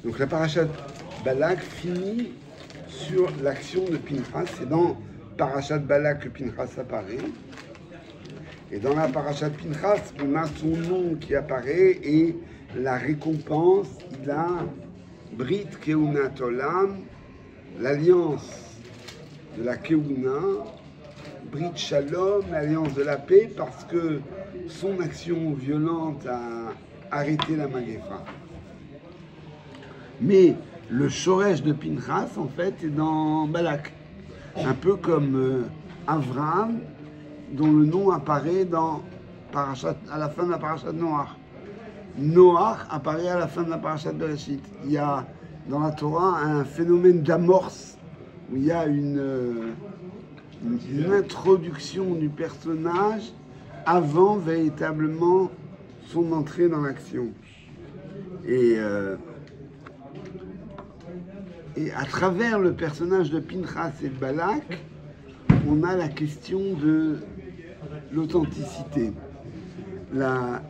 Donc la parashat Balak finit sur l'action de Pinchas. C'est dans parashat Balak que Pinchas apparaît. Et dans la parashat Pinchas, on a son nom qui apparaît et la récompense, il a Brit Keunat Olam, l'alliance de la Keuna, Brit Shalom, l'alliance de la paix, parce que son action violente a arrêté la Magéfa. Mais le Shoresh de Pinchas, en fait, est dans Balak. Un peu comme Avraham, dont le nom apparaît à la fin de la parashat Noach. Noach apparaît à la fin de la parashat Bereshit. Il y a dans la Torah un phénomène d'amorce, où il y a une introduction du personnage avant véritablement son entrée dans l'action. Et à travers le personnage de Pinchas et de Balak, on a la question de l'authenticité. La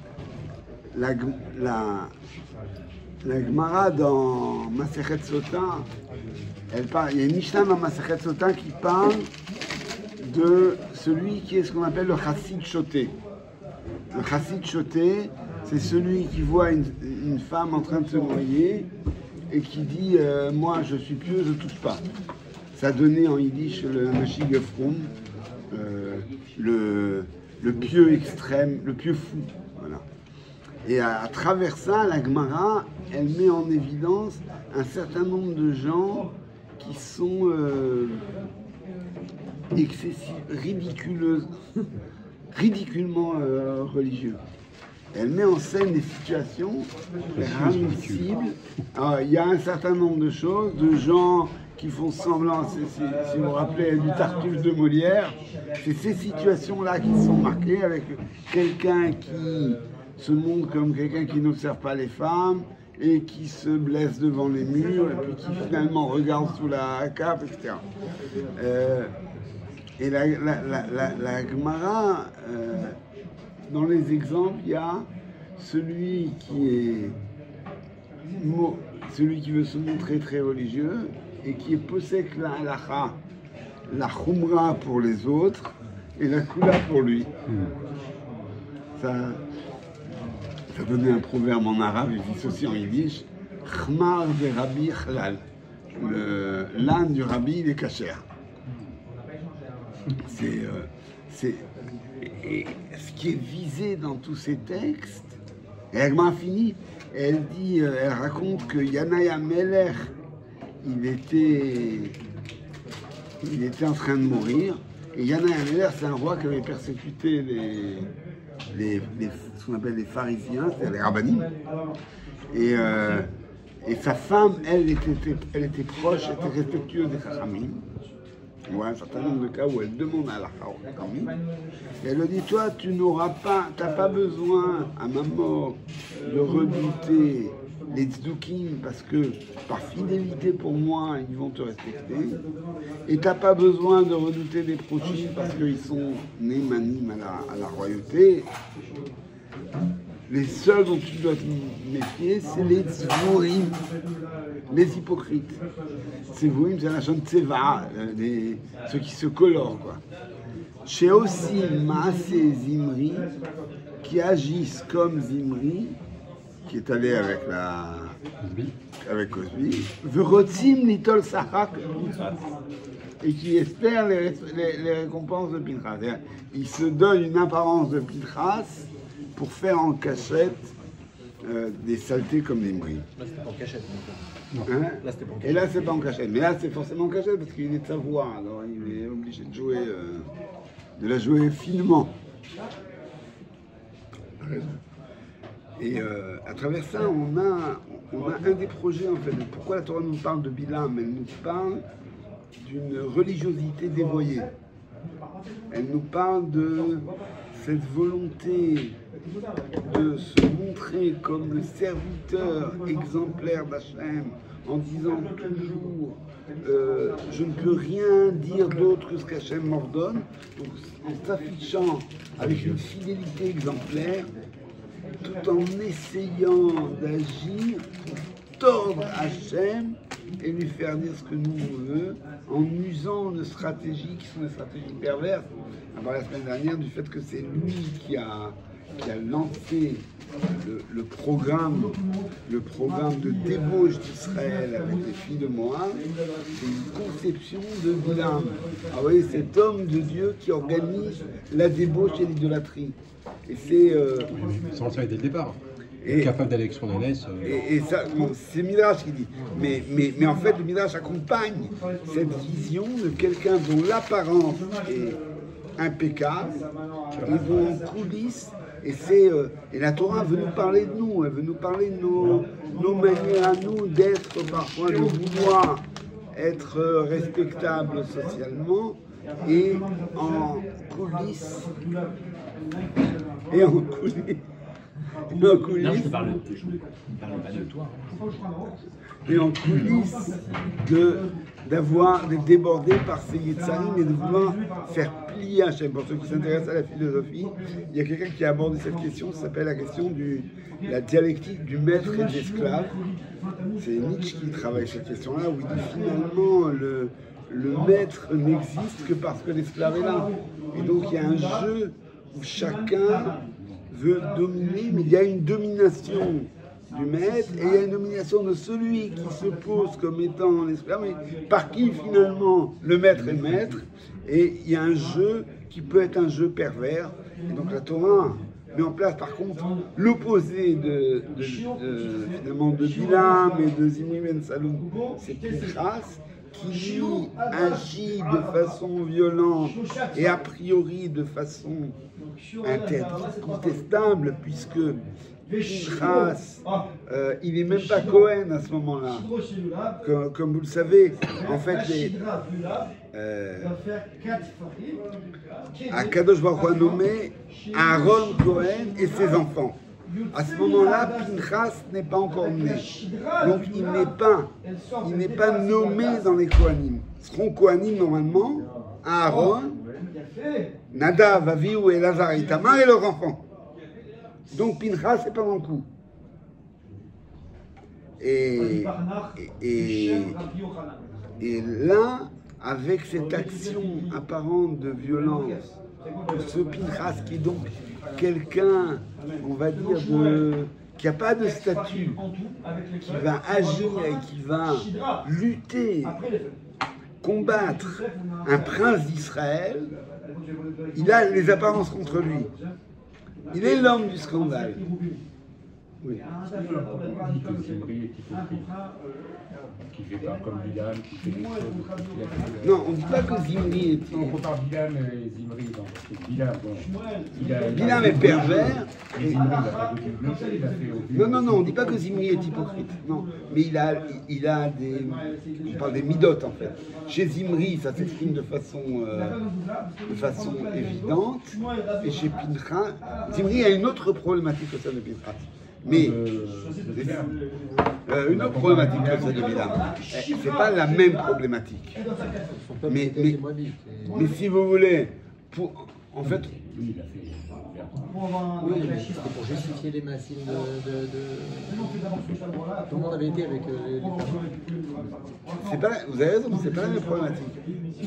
Gemara dans Masechet Sota, il y a une Mishnah dans Masechet Sota qui parle de celui qui est ce qu'on appelle le Chassid Choté. Le Chassid Choté, c'est celui qui voit une femme en train de se noyer et qui dit moi je suis pieux, je ne touche pas. Ça donnait en yiddish le Mashig Froum, le pieux extrême, le pieux fou. Voilà. Et à travers ça, la Gemara, elle met en évidence un certain nombre de gens qui sont ridiculement religieux. Elle met en scène des situations ramissibles. Il y a un certain nombre de choses, de gens qui font semblant, si vous vous rappelez du Tartuffe de Molière, c'est ces situations-là qui sont marquées avec quelqu'un qui se montre comme quelqu'un qui n'observe pas les femmes et qui se blesse devant les murs et puis qui finalement regarde sous la cape, etc. Et la Gemara, dans les exemples, il y a celui qui veut se montrer très religieux et qui est possèque la halacha, la khumra pour les autres et la kula pour lui. Ça donnait un proverbe en arabe et dissocié en yiddish, khmar de rabbi chlal. L'âne du rabbi, il est kasher. Et ce qui est visé dans tous ces textes, et elle m'a fini, elle raconte que Yanaï Amelech, il était en train de mourir, et Yanaï Amelech, c'est un roi qui avait persécuté ce qu'on appelle les pharisiens, c'est-à-dire les rabbinim, et sa femme, elle était proche, elle était respectueuse des chachamim. Il y a un certain nombre de cas où elle demande à la Chachamim, et elle lui dit, toi, tu n'as pas besoin, à ma mort, de redouter les tzdukim, parce que par fidélité pour moi, ils vont te respecter, et tu n'as pas besoin de redouter les prochim, parce qu'ils sont némanim à la royauté. Les seuls dont tu dois te méfier, c'est les tzvourim, les hypocrites. Tzvourim, c'est la chaîne tseva, ceux qui se colorent, quoi. Chez aussi Maasé Zimri, qui agissent comme Zimri, qui est allé avec Cosby, Verotzim Nitol Sachak, et qui espèrent les récompenses de Pinchas. Il se donne une apparence de Pinchas pour faire en cachette des saletés comme des bris. Là, c'était pas en cachette. Hein? Là, c'était pas en cachette. Et là, c'est pas en cachette. Mais là, c'est forcément en cachette parce qu'il est de sa voix. Alors, il est obligé de jouer, de la jouer finement. Et à travers ça, on a un des projets, en fait. Pourquoi la Torah nous parle de Bilam? Elle nous parle d'une religiosité dévoyée. Elle nous parle de cette volonté de se montrer comme le serviteur exemplaire d'Hachem en disant toujours je ne peux rien dire d'autre que ce qu'Hachem m'ordonne, en s'affichant avec une fidélité exemplaire. tout en essayant d'agir pour tordre Hachem et lui faire dire ce que nous on veut, en usant de stratégies qui sont des stratégies perverses. On a parlé la semaine dernière du fait que c'est lui qui a lancé le programme de débauche d'Israël avec les filles de Moab. C'est une conception de Bilam. Ah, vous voyez, cet homme de Dieu qui organise la débauche et l'idolâtrie. Et c'est... Ça, on le savait dès le départ. Et, capable d'aller avec son ânesse. Et ça, bon, c'est Midrash qui dit. Mais en fait, le Midrash accompagne cette vision de quelqu'un dont l'apparence est impeccable. Ils vont en coulisses. Et la Torah veut nous parler de nous, elle veut nous parler de nos manières à nous d'être parfois, de vouloir être respectables socialement et en coulisses. Et en coulisses. Non, je te parle pas de toi. Et en coulisses d'être débordé par ces Yetzarim et de vouloir faire plier Hachem. Pour ceux qui s'intéressent à la philosophie, il y a quelqu'un qui a abordé cette question, ça s'appelle la question de la dialectique du maître et de l'esclave. C'est Nietzsche qui travaille cette question-là, où il dit finalement le maître n'existe que parce que l'esclave est là. Et donc il y a un jeu où chacun veut dominer, mais il y a une domination du maître et il y a une domination de celui qui se pose comme étant l'esclave, mais par qui finalement le maître est maître, et il y a un jeu qui peut être un jeu pervers. Et donc la Torah met en place par contre l'opposé finalement de Bilam et de Zimri ben Saloum, c'est Pinchas, qui lui agit de façon violente et a priori de façon interdite, contestable, puisque Pinchas, il n'est même pas Cohen à ce moment-là. Comme vous le savez, en fait, Akadosh Baruch Hu a nommé Aaron Cohen et ses enfants. À ce moment-là, Pinchas n'est pas encore né. Donc il n'est pas nommé dans les Kohanim. Ils seront Kohanim normalement, Aaron, Nadav, Avihu, Elazar, Itamar et leurs enfants. Donc Pinchas n'est pas dans le coup. Et là, avec cette action apparente de violence, de ce Pinchas qui est donc quelqu'un, on va dire, qui n'a pas de statut, qui va agir et qui va lutter, combattre un prince d'Israël, il a les apparences contre lui. Il est l'homme du scandale. Oui. Qui fait pas comme Bilam, qui fait des choses. Non, on ne dit pas que Zimri est... On compare Bilam et Zimri, parce que Bilam, bon, Bilam est pervers. Et Zimri, il a pas de blessé, il a fait... Non, on ne dit pas que Zimri est hypocrite. Non, mais il a des... On parle des midotes, en fait. Chez Zimri, ça s'exprime de façon évidente. Et chez Pinchas, Zimri a une autre problématique que celle de Pinchas. Mais une autre problématique que celle de Bilam. C'est pas la même problématique. Mais si vous voulez, en fait... Oui, mais c'était pour justifier les massines Tout le monde avait été avec les Vous avez raison, c'est pas la même problématique.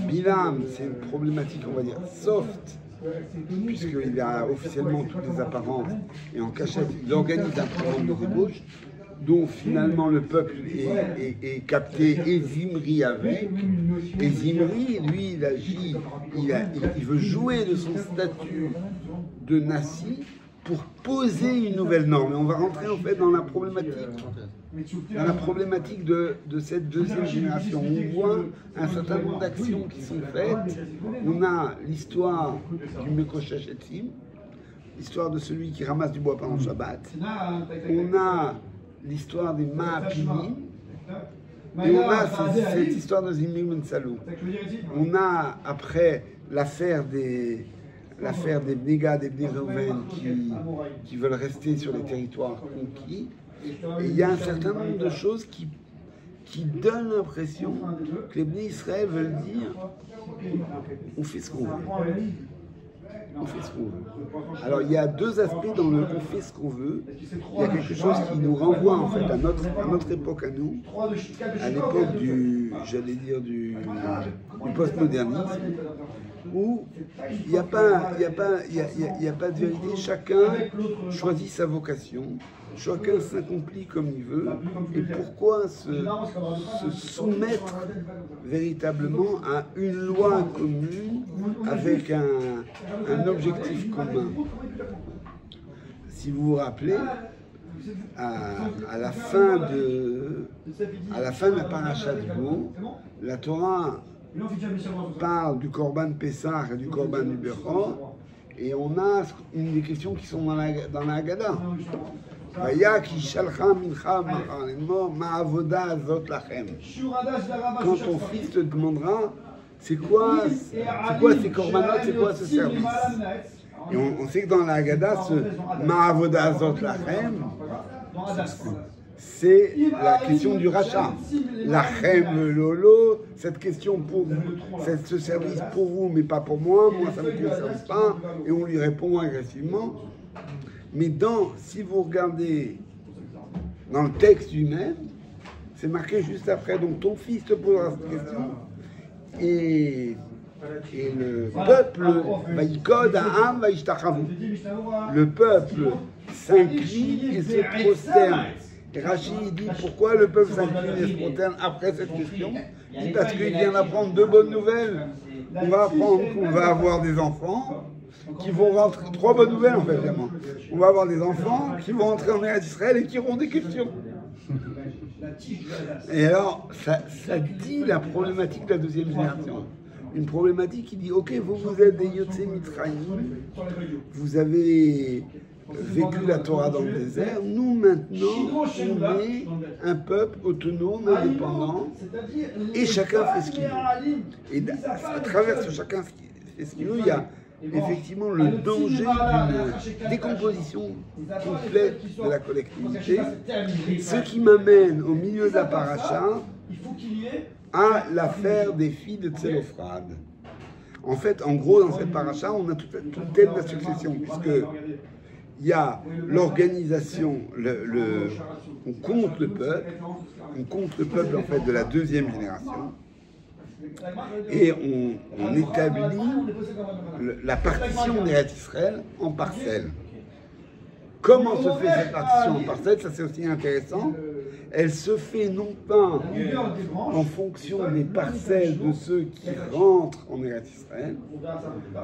Bilam, c'est une problématique, on va dire, soft, puisqu'il a officiellement toutes les apparences, et en cachette, il organise un programme de débauche, dont finalement le peuple est capté, et Zimri avec. Et Zimri, lui, il agit, il veut jouer de son statut de Nassi pour poser une nouvelle norme. Et on va rentrer en fait dans la problématique de cette deuxième génération. On voit un certain nombre d'actions qui sont faites. On a l'histoire du Mekoshachetim, l'histoire de celui qui ramasse du bois pendant le Shabbat. On a l'histoire des Ma'apinim. Et on a cette histoire de Zimri ben Saloum. On a après l'affaire des Bnei-Gad et Bnei-Reuven qui veulent rester sur les territoires conquis. Et il y a un certain nombre de choses qui donnent l'impression que les Bnei Israël veulent dire on fait ce qu'on veut. on fait ce qu'on veut. Alors il y a deux aspects dans le on fait ce qu'on veut. Il y a quelque chose qui nous renvoie en fait à notre époque à nous, à l'époque j'allais dire du postmodernisme, où il n'y a pas de vérité, chacun choisit sa vocation, chacun s'accomplit comme il veut, et pourquoi se soumettre véritablement à une loi commune avec un objectif commun. Si vous vous rappelez, à la fin de la paracha de Bo, la Torah parle du Korban Pessah et du Korban du Bechor, et on a une des questions qui sont dans la Haggadah. Quand ton fils te demandera, c'est quoi ces corbanotes, c'est quoi ce service? Et on sait que dans la Haggadah, ce Ma'avoda Azot Lachem, c'est la question du rachat. Lachem lolo, cette question pour vous, ce service pour vous, mais pas pour moi ça ne me concerne pas, et on lui répond agressivement. Mais si vous regardez dans le texte lui-même, c'est marqué juste après, donc ton fils te posera cette question, et le peuple, le peuple s'incline et se prosterne. Et Rachid dit pourquoi le peuple s'incline et se prosterne après cette question? Il dit parce qu'il vient d'apprendre deux bonnes nouvelles. On va apprendre qu'on va avoir des enfants qui vont rentrer, trois bonnes nouvelles en fait vraiment. On va avoir des enfants qui vont entrer en Eretz Israël et qui auront des questions. Et alors, ça dit la problématique de la deuxième génération. Une problématique qui dit, ok, vous êtes des Yotzei Mitzrayim, vous avez vécu la Torah dans le désert, nous maintenant, on est un peuple autonome, indépendant, et chacun fait ce qu'il veut. Et à travers ce chacun fait ce qu'il veut, il y a effectivement le danger d'une décomposition complète de la collectivité, ce qui m'amène au milieu de la paracha à l'affaire des filles de Tselophrad. En fait, en gros, dans cette paracha, on a toute la succession, puisque il y a l'organisation, on compte le peuple en fait de la deuxième génération, et on établit la partition d'Eretz Israël en parcelles. Comment se fait cette partition en parcelles? Ça c'est aussi intéressant. Elle se fait non pas en fonction des parcelles de ceux qui rentrent en Eretz Israël,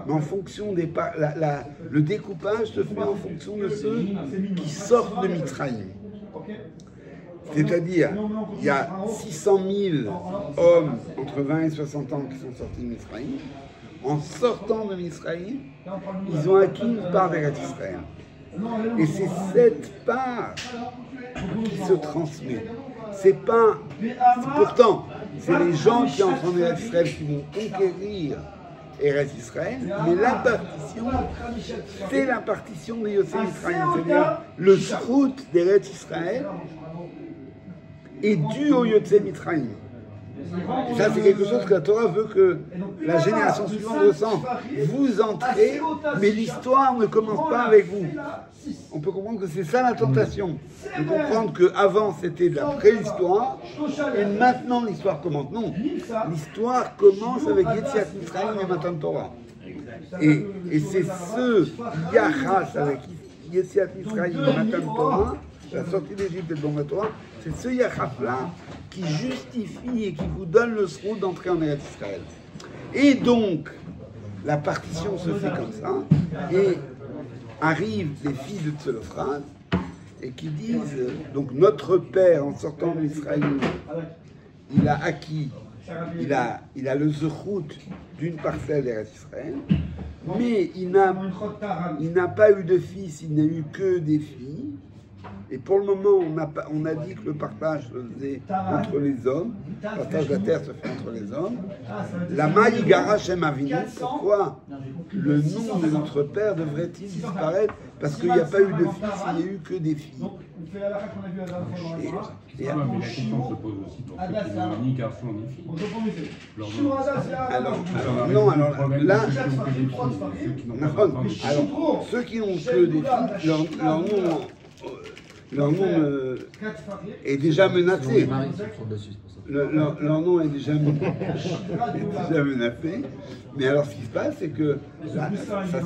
mais en fonction le découpage se fait en fonction de ceux qui sortent de Mitzrayim. C'est-à-dire, il y a 600 000 hommes entre 20 et 60 ans qui sont sortis de Mitzrayim. En sortant de Mitzrayim, ils ont acquis une part d'Eretz Israël. Et c'est cette part qui se transmet. Pourtant, c'est les gens qui entrent en Eretz Israël qui vont conquérir Eretz Israël, mais la partition, c'est la partition des Yotzei Mitzrayim, c'est-à-dire le zchut d'Eretz Israël est dû au Yotzei Mitzrayim. Et ça, c'est quelque chose que la Torah veut que la génération suivante ressente. Vous entrez, mais l'histoire ne commence pas avec vous. On peut comprendre que c'est ça la tentation. De comprendre qu'avant c'était de la préhistoire, et maintenant l'histoire commence. Non, l'histoire commence avec Yetziat Mitzrayim et Matan Torah. Et c'est ce Yachas avec Yetziat Mitzrayim et Matan Torah, la sortie d'Égypte et le don de la Torah, c'est ce Yachas-là qui justifie et qui vous donne le zchut d'entrer en Eretz Israël. Et donc, la partition se fait comme ça, et arrivent les filles de Tselophrad, et qui disent, donc notre père, en sortant d'Israël, il a acquis, il a le zchut d'une parcelle d'Eretz Israël, mais il n'a pas eu de fils, il n'a eu que des filles, Et pour le moment, on a dit que le partage se faisait entre les hommes. Le partage de la terre se fait entre les hommes. La Maïgara Shem Avinu, pourquoi le nom de notre père devrait-il disparaître? Parce qu'il n'y a pas eu de fils, il n'y a eu que des filles. Mais la question se pose aussi pour ceux qui n'ont ni garçon ni fille. Alors là, ceux qui n'ont que des filles, leur nom est déjà menacé. Leur nom est déjà menacé. Mais alors ce qui se passe, c'est que ça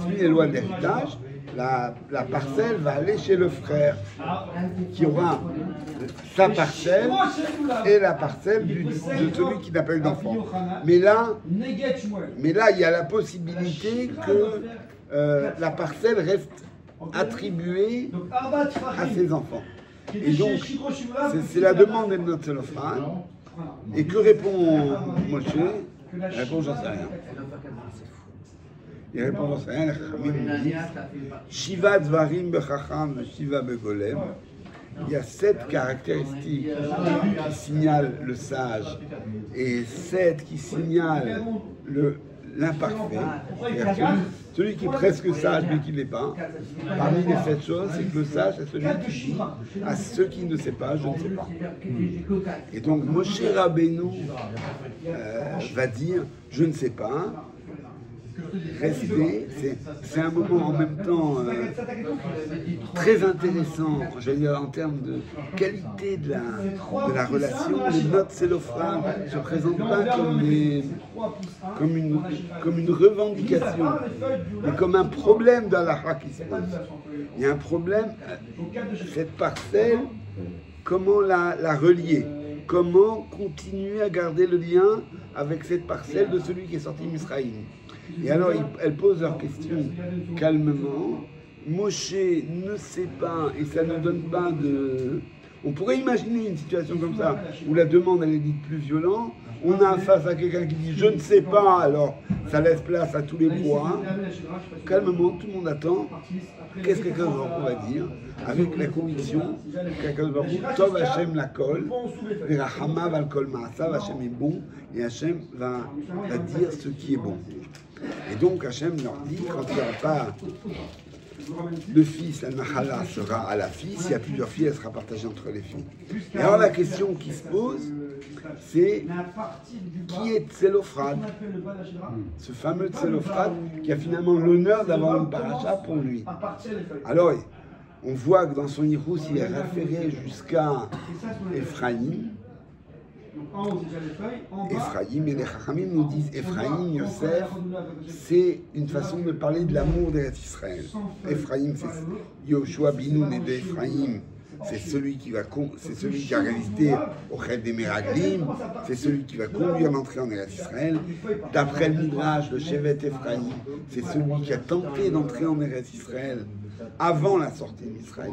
suit les lois de l'héritage. La parcelle va aller chez le frère qui aura sa parcelle et la parcelle de celui qui n'a pas eu d'enfant. Mais là, il y a la possibilité que la parcelle reste attribuée à ses enfants. Et donc, c'est la demande de notre Tzelophan. Et que répond Moshe? Il répond, j'en sais rien. Il répond, j'en sais rien. Les Chachamim nous disent Shiva Dvarim Bechacham, Shiva Begolem. Il y a 7 caractéristiques qui signalent le sage et 7 qui signalent l'imparfait. Celui qui est presque sage mais qui ne l'est pas. Parmi les 7 choses, c'est que le sage est celui qui dit à ceux qui ne savent pas, je ne sais pas. Et donc Moshe Rabbeinu va dire, je ne sais pas. Rester, c'est un moment en même temps très intéressant, j'allais dire en termes de qualité de la relation. Les notes Tzelophan ne se présentent pas comme une revendication, mais comme un problème dans la halakha qui se pose. Il y a un problème, cette parcelle, comment la relier? Comment continuer à garder le lien avec cette parcelle de celui qui est sorti d'Israël? Et alors, elles posent leur question calmement. Moshe ne sait pas, et ça ne donne pas de... On pourrait imaginer une situation comme ça, où la demande elle est dite plus violente. On a face à quelqu'un qui dit « je ne sais pas », alors ça laisse place à tous les points. Calmement, tout le monde attend. Qu'est-ce que quelqu'un va dire? Avec la conviction, quelqu'un va dire « Tov Hashem la kol, Verachama val kol ma'asav, Hashem est bon, et Hashem va dire ce qui est bon. » Et donc Hashem leur dit, quand il n'y aura pas le fils, la Nahala sera à la fille, s'il y a plusieurs filles, elle sera partagée entre les filles. Et alors la question qui se pose, c'est qui est Tzelophan, ce fameux Tzelophan qui a finalement l'honneur d'avoir une paracha pour lui. Alors on voit que dans son Yirous, il est référé jusqu'à Ephraïm. Ephraïm, et les Chachamim nous disent Ephraïm, Yosef, c'est une façon de parler de l'amour d'Eretz Israël. Ephraïm, c'est Yoshua Binu né d'Ephraïm, c'est celui qui a résisté au Ched des Meraglim, c'est celui qui va conduire l'entrée en Eretz Israël. D'après le Midrash, le Shevet Ephraïm, c'est celui qui a tenté d'entrer en Eretz Israël avant la sortie d'Israël.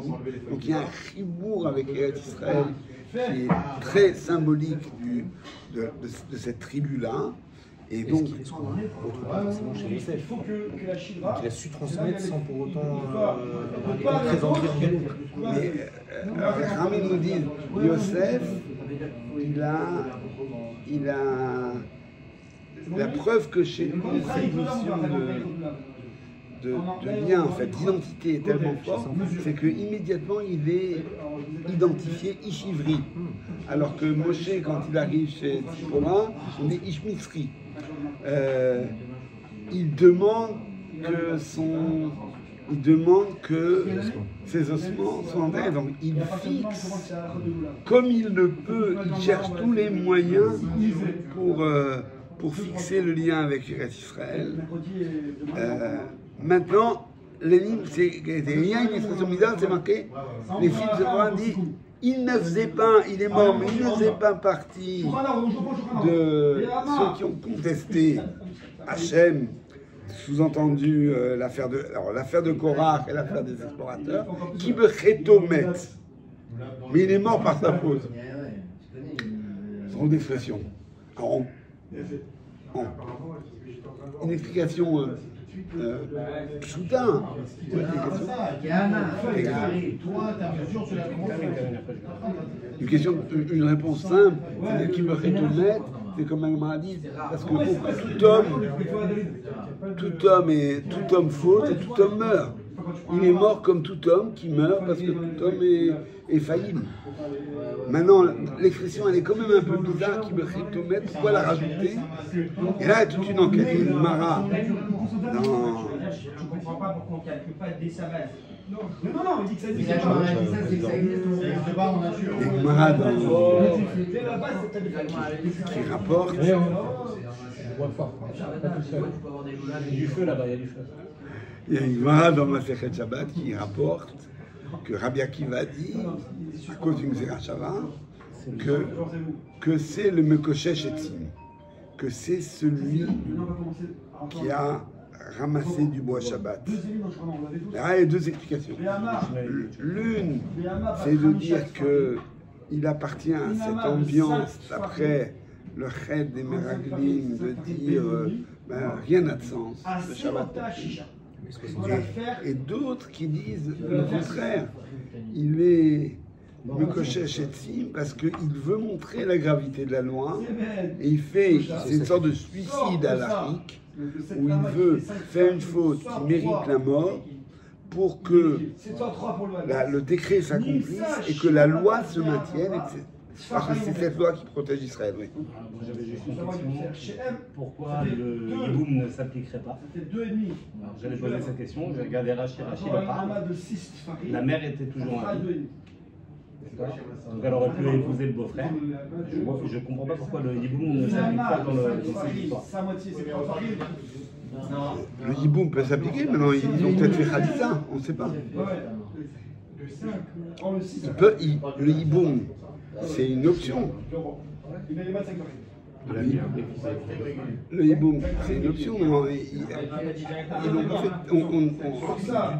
Donc il y a un chibour avec Eretz Israël qui est très symbolique de cette tribu-là. Et donc, il a su transmettre sans pour autant présenter en galop. Mais les Chachamim nous disent, Yosef, il a la preuve que chez lui, cette notion de lien, en fait, d'identité est tellement forte, c'est qu'immédiatement il est identifié Ishivri. Alors que Moshe, quand il arrive chez Tzipora, on est Ishmisri. Il demande que ses ossements soient enterrés. Donc il fixe, comme il le peut, il cherche tous les moyens pour fixer le lien avec Eretz Israël. Maintenant, l'énigme, il y a une expression bizarre, c'est marqué, les films de Moran disent, il ne faisait pas, il est mort, mais il ne faisait pas partie de ceux qui ont contesté Hachem, sous-entendu l'affaire de Korach et l'affaire des explorateurs, qui me rétomet. Mais il est mort par sa faute. Son expression. Une explication Soudain. Une question, une réponse simple, c'est-à-dire qu'il me rétomette, c'est comme un m'a dit, parce que tout homme faute et tout homme meurt. Il est mort comme tout homme qui meurt parce que tout homme est faillible. Maintenant, l'expression, elle est quand même un peu bizarre, qui me rétomette, pourquoi la rajouter? Et là, il y a toute une enquête, une mara. Non. Je ne comprends pas pourquoi on ne calcule pas dès sa base. Non, il dit que ça existe. Les Mara qui rapporte. Il y a du feu là-bas, il y a du feu. Il y a une Mara dans Masechet Shabbat qui rapporte que Rabbi Akiva dit, à cause d'une Xera Shava, que c'est le Mekoshesh Etzim, que c'est celui qui a ramassé du bois Shabbat. Là, il y a deux explications. L'une, c'est de dire qu'il appartient à cette ambiance, après le Ched des Meraglim, de dire rien n'a de sens, le Shabbat. Et d'autres qui disent le contraire. Il est Mekoshesh Etzim parce qu'il veut montrer la gravité de la loi et c'est une sorte de suicide halachique où il veut faire une faute qui mérite la mort pour que le décret s'accomplisse et que la loi se maintienne. Parce que c'est cette loi qui protège Israël, oui. J'avais juste une question. Pourquoi le hiboum ne s'appliquerait pas? J'avais posé cette question, j'ai regardé Rachid le parle. La mère était toujours en vie. Donc elle aurait pu épouser le beau-frère. Je ne comprends pas pourquoi le hiboum ne s'applique pas dans cette histoire. Le hiboum peut s'appliquer, maintenant ils ont peut-être fait Khadija, on ne sait pas. Le hiboum, c'est une option. Le hiboum, c'est une option.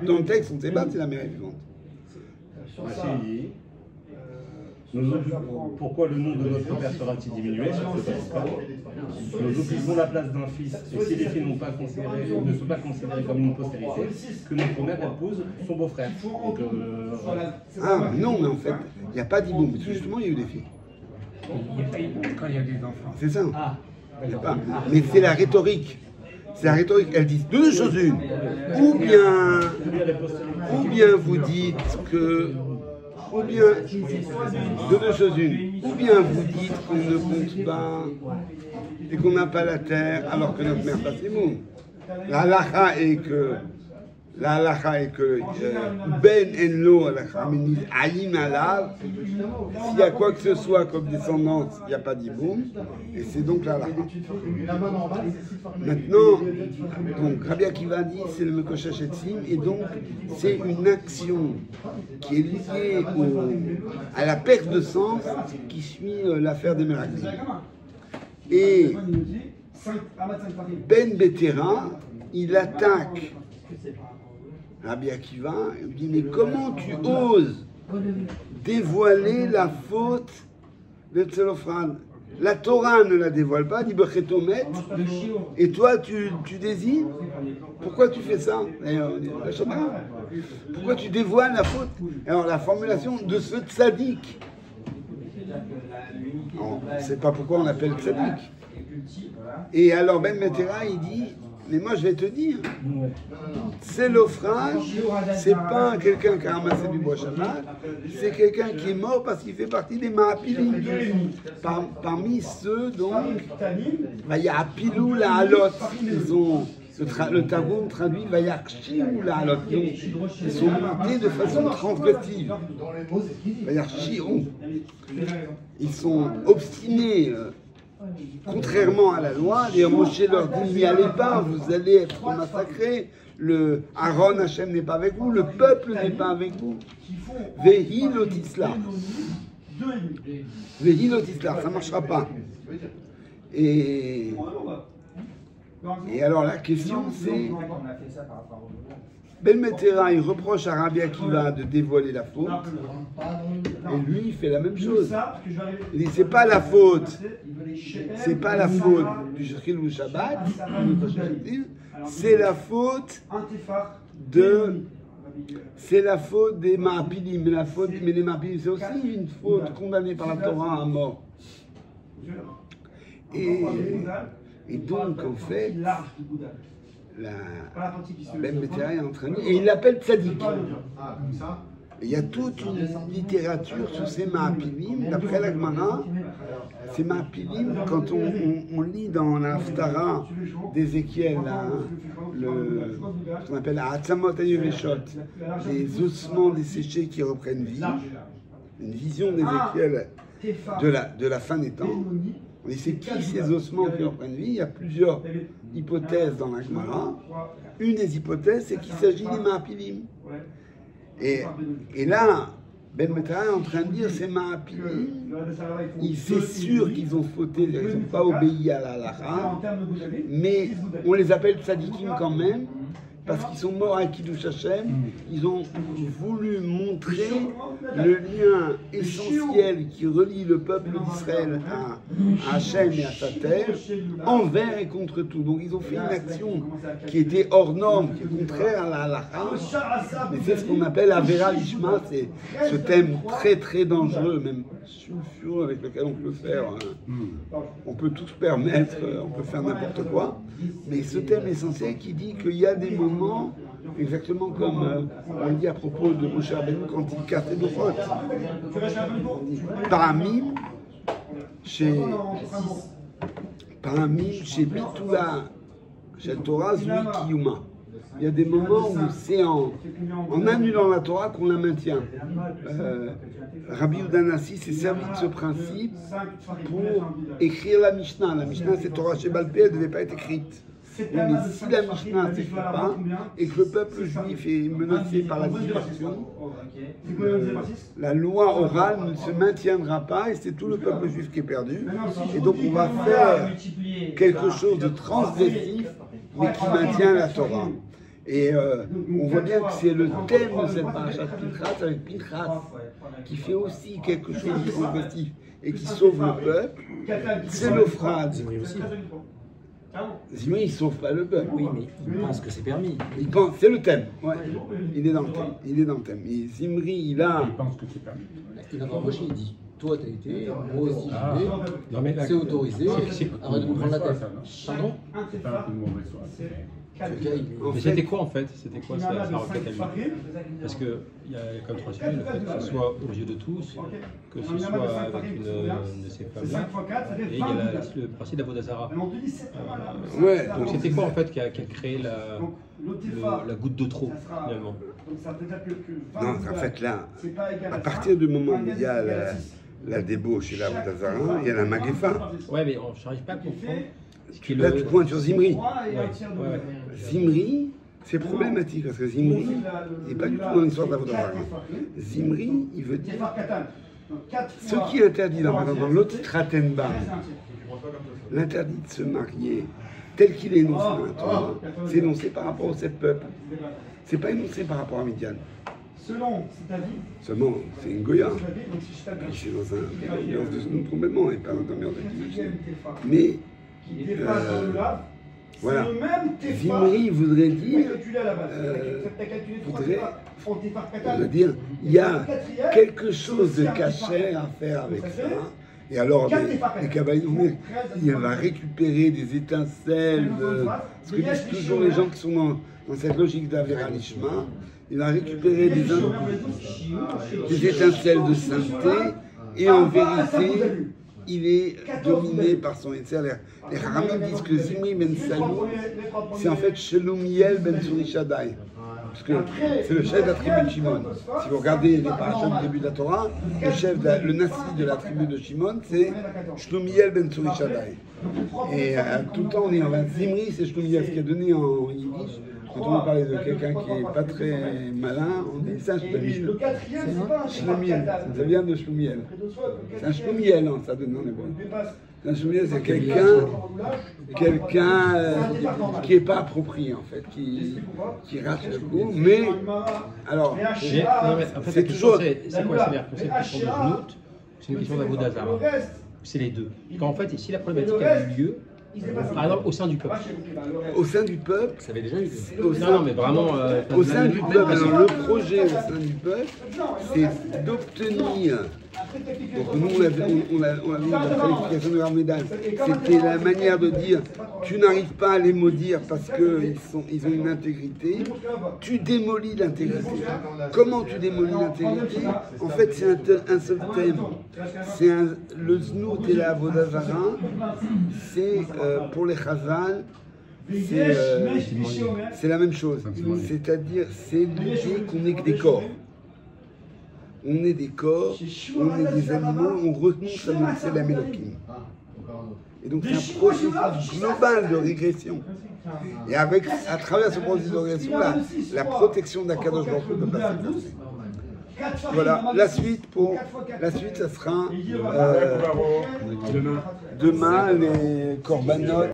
Dans le texte, on ne sait pas si la mère est vivante. Pourquoi le nom de notre père sera-t-il diminué sur ce passage? Nous occupons la place d'un fils, et si les filles ne sont pas considérées comme une postérité, que notre mère épouse son beau-frère. Ah non, mais en fait, il n'y a pas d'hiboum, parce que justement, il y a eu des filles. Il n'y a pas d'hiboum quand il y a des enfants. C'est ça. Il y a pas. Mais c'est la rhétorique. C'est la rhétorique. Elles disent deux choses une. Ou bien vous dites que... Ou bien, de deux choses une, ou bien vous dites qu'on ne compte pas et qu'on n'a pas la terre alors que notre mère passe les mots. La halacha est que Ben Enlo à la Khamenei Aïm Alav, s'il y a quoi que ce soit comme descendance, il n'y a pas d'hiboum, et c'est donc la halacha. Maintenant, donc Rabbi Akiva dit c'est le Mekoshesh Etzim, et donc c'est une action qui est liée à la perte de sens qui suit l'affaire des Meraglim. Et Ben Betera, il attaque Rabbi Akiva, il dit mais comment tu oses dévoiler la faute de Tzelophan? La Torah ne la dévoile pas, dit Bechetomet, et toi tu désignes? Pourquoi tu fais ça? Pourquoi tu dévoiles la faute? Alors la formulation de ce tzaddik, on ne sait pas pourquoi on l'appelle tzaddik. Et alors Ben Betera il dit mais moi je vais te dire, c'est l'offrage, c'est pas quelqu'un qui a ramassé du bois Shabbat, c'est quelqu'un qui est mort parce qu'il fait partie des Ma'apilim. Parmi ceux donc, il y a Apilou la Halot, ils ont le Targum traduit Vayarchi ou la Halot, donc ils sont montés de façon transgressive. Vayarchi, ils sont obstinés. Contrairement à la loi, d'ailleurs Moshe leur dit n'y allez pas, vous allez être massacrés. Le Aaron Hachem n'est pas avec vous, le peuple n'est pas avec vous. Vehi lotisla. Vehi lotisla, ça ne marchera pas. Et alors la question c'est Ben Metera, il reproche à Rabbi Akiva de dévoiler la faute. Et lui, il fait la même chose. Il dit, c'est pas la faute. C'est pas la faute du Shechil Shabbat. C'est la faute de... C'est la faute des Ma'apilim. Mais les Ma'apilim, c'est aussi une faute condamnée par la Torah à mort. Et donc, en fait, Ben Metera est en train de... Et il l'appelle Tzadik. Il y a toute une littérature sur ces Ma'apilim. D'après la Gemara, ces Ma'apilim, quand on lit dans la Haftara d'Ézéchiel, ce qu'on appelle la Hatzamot Ayeveshot, les ossements desséchés qui reprennent vie, une vision d'Ézéchiel de la fin des temps. On dit c'est qui ces ossements qui reprennent vie? Il y a plusieurs hypothèses dans la Gemara. Une des hypothèses, c'est qu'il s'agit des Ma'apilim. Et là, Ben Metera est en train de dire c'est Ma'apilim. C'est sûr qu'ils ont fauté, ils n'ont pas obéi à la halakha, mais on les appelle tzadikim quand même, parce qu'ils sont morts à Kiddush Hashem. Ils ont voulu montrer le lien essentiel qui relie le peuple d'Israël à Hashem et à sa terre, envers et contre tout. Donc ils ont fait une action qui était hors norme, qui est contraire à la halakha. Mais c'est ce qu'on appelle Avera Lishma, c'est ce thème très très dangereux, même sulfureux, avec lequel on peut faire, on peut tout se permettre, on peut faire n'importe quoi. Mais ce thème essentiel qui dit qu'il y a des moments, exactement comme on dit à propos de Moshe Rabbeinu quand il casse les Dochot. Paramim, chez Bitula, chez Torah, Zui Kiyuma. Il y a des moments où c'est en annulant la Torah qu'on la maintient. Rabbi Yehuda Nasi s'est servi de ce principe pour écrire la Mishnah. La Mishnah, c'est Torah Shebal Peh, elle ne devait pas être écrite. Mais si la Mishnah ne s'écrit pas et que le peuple juif est menacé par la dispersion, la loi orale ne se maintiendra pas et c'est tout le peuple juif qui est perdu. Et donc on va faire quelque chose de transgressif mais qui maintient la Torah. Et on voit bien que c'est le thème de cette parashat Pinchas avec Pinchas qui fait aussi quelque chose de transgressif et qui sauve le peuple. C'est l'Euphrate. Zimri, il ne sauve pas le peuple. Oui, mais il pense que c'est permis. Il pense, c'est le thème. Ouais. Il est dans le thème. Il est dans le thème. Et Zimri, il pense que c'est permis. Il a reproché, il dit toi t'as été, moi aussi j'y vais, c'est autorisé, arrête de me prendre la tête. Pardon? C'est pas un mauvais choix. Mais c'était quoi en fait? C'était quoi sa requête à lui? Parce qu'il y a comme trois sujets, le fait que ce soit aux yeux de tous, que ce soit avec une de ces femmes-là, et il y a le principe d'Avodah Zarah. Ouais. Donc c'était quoi en fait qui a créé la goutte de trop finalement? Non, en fait là, à partir du moment où il y a la débauche et la Avodah Zarah, il y a la Magéfa. Ouais, mais je n'arrive pas à comprendre. Là, tu pointes sur Zimri. Ouais. Zimri, c'est problématique parce que Zimri n'est pas du tout dans l'histoire de l'Avodah Zarah. Zimri, il veut dire ce qui est interdit dans l'autre Tratenbam, l'interdit de se marier tel qu'il est énoncé dans la Torah, c'est énoncé par rapport aux 7 peuples. C'est pas énoncé par rapport à Midian. Seulement, c'est une Goya. Je suis dans un ambiance de Snoop complètement et pas dans un ambiance d'activité. Mais voilà. Zimri voudrait dire, il y a quelque chose de caché à faire avec ça. Et alors, les Kabbalistes, il va récupérer des étincelles, ce que disent toujours les gens qui sont dans cette logique d'Avera Lishma, il va récupérer des étincelles de sainteté, et en vérité, il est dominé par son Yetzer. Les Haramim disent que Zimri ben Salou, c'est en fait Shelumiel ben Surishadai. Parce que c'est le chef de la tribu de Shimon. Si vous regardez les parachats du début de la Torah, le Nassi de la tribu de Shimon, c'est Shlumiel ben Surishadai. Et tout le temps, on est en Zimri, c'est Shlumiel, ce qui est donné en yiddish. Quand on parle de quelqu'un qui n'est pas très malin, on dit c'est un Shlumiel. Shlumiel, ça vient de Shlumiel. C'est un Shlumiel, ça donne dans les bois. Un souvenir, c'est quelqu'un qui n'est pas approprié en fait, qui rate le coup, mais alors c'est toujours c'est quoi, c'est-à-dire que c'est une question de Znout, c'est une question d'Avodazara, c'est les deux. Quand en fait, ici la problématique a eu lieu, par exemple au sein du peuple. Au sein du peuple, ça avait déjà eu lieu. Non, mais vraiment au sein du peuple, alors le projet au sein du peuple, c'est d'obtenir. Donc nous, on avait une qualification de Armédal. C'était la manière de dire, tu n'arrives pas à les maudire parce qu'ils ont une intégrité, tu démolis l'intégrité. Comment tu démolis l'intégrité? En fait, c'est un seul thème. C'est le Znout et la Avodazara, c'est pour les Chazal, c'est la même chose. C'est-à-dire, c'est l'idée qu'on n'est que des corps. On est des corps, on est des animaux, on renonce à monter la Mélokim. Et donc c'est un processus global de régression. Et à travers ce processus de régression, la protection d'Akadosh Baruch Hu ne peut pas s'exercer. Voilà, la suite, ça sera demain les Korbanot.